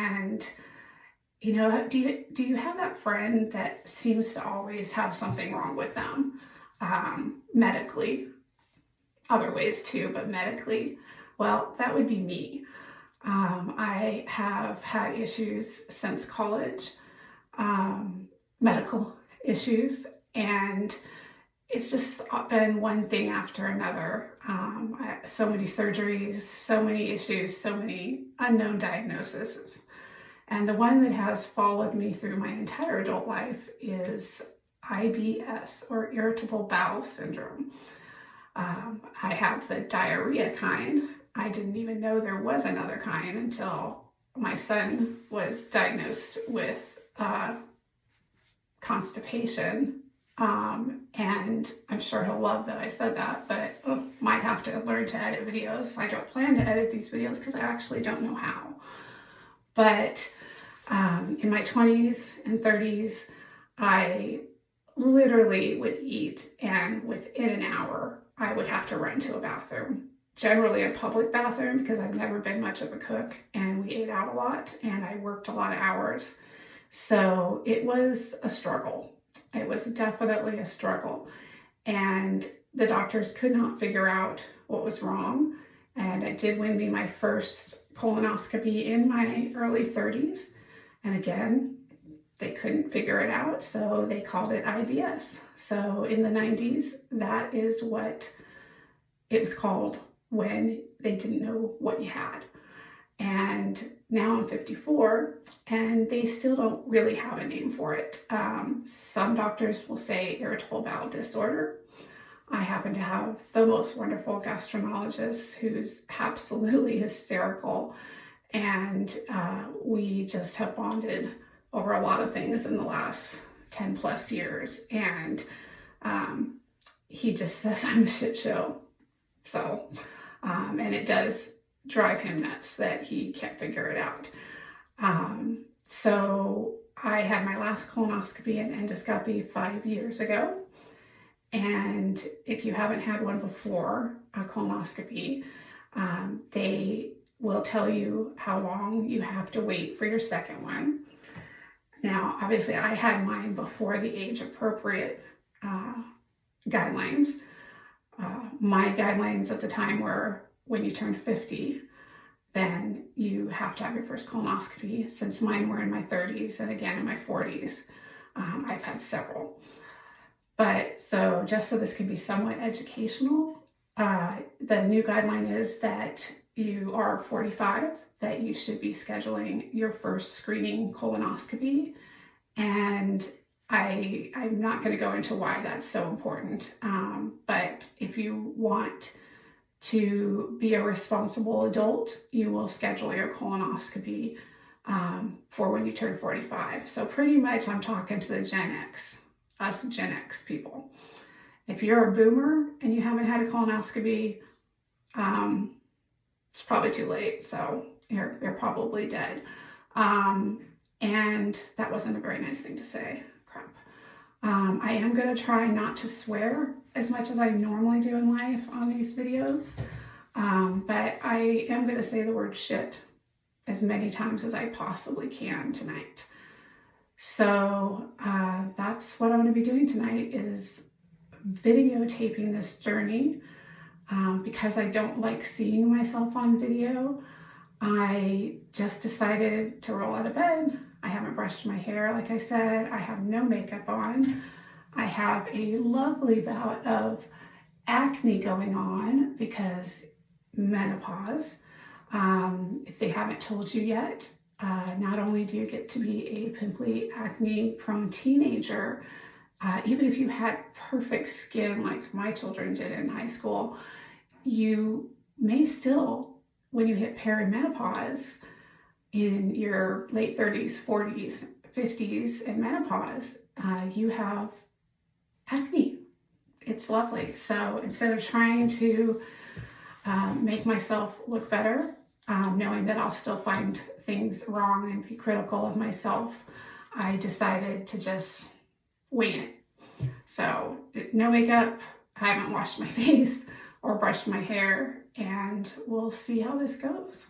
And do you have that friend that seems to always have something wrong with them, medically, other ways too, but medically? Well, that would be me. I have had issues since college, medical issues, and it's just been one thing after another. So many surgeries, so many issues, so many unknown diagnoses. And the one that has followed me through my entire adult life is IBS, or irritable bowel syndrome. I have the diarrhea kind. I didn't even know there was another kind until my son was diagnosed with constipation. And I'm sure he'll love that I said that, but might have to learn to edit videos. I don't plan to edit these videos because I actually don't know how. But in my 20s and 30s, I literally would eat, and within an hour, I would have to run to a bathroom. Generally a public bathroom, because I've never been much of a cook, and we ate out a lot, and I worked a lot of hours. So it was a struggle. It was definitely a struggle. And the doctors could not figure out what was wrong. And it did win me my first colonoscopy in my early 30s. And again, they couldn't figure it out, so they called it IBS. So in the 90s, that is what it was called when they didn't know what you had. And now I'm 54, and they still don't really have a name for it. Some doctors will say irritable bowel disorder. I happen to have the most wonderful gastroenterologist who's absolutely hysterical, and we just have bonded over a lot of things in the last 10 plus years, and he just says I'm a shit show. So, and it does drive him nuts that he can't figure it out. So I had my last colonoscopy and endoscopy 5 years ago. And if you haven't had one before, a colonoscopy, they will tell you how long you have to wait for your second one. Now, obviously, I had mine before the age appropriate guidelines. My guidelines at the time were when you turn 50, then you have to have your first colonoscopy. Since mine were in my 30s and again in my 40s, I've had several. But so just so this can be somewhat educational, the new guideline is that you are 45, that you should be scheduling your first screening colonoscopy. And I'm not going to go into why that's so important. But if you want to be a responsible adult, you will schedule your colonoscopy for when you turn 45. So pretty much I'm talking to the Gen X, us Gen X people. If you're a boomer and you haven't had a colonoscopy, it's probably too late. So you're probably dead. And that wasn't a very nice thing to say. Crap. I am going to try not to swear as much as I normally do in life on these videos. But I am going to say the word shit as many times as I possibly can tonight. So that's what I'm going to be doing tonight, is videotaping this journey. Because I don't like seeing myself on video, I just decided to roll out of bed. I haven't brushed my hair, like I said. I have no makeup on. I have a lovely bout of acne going on because menopause. If they haven't told you yet, not only do you get to be a pimply, acne-prone teenager, even if you had perfect skin like my children did in high school, you may still, when you hit perimenopause in your late 30s, 40s, 50s, and menopause, you have acne. It's lovely. So instead of trying to make myself look better, knowing that I'll still find things wrong and be critical of myself, I decided to just wing it. So no makeup, I haven't washed my face or brushed my hair, and we'll see how this goes.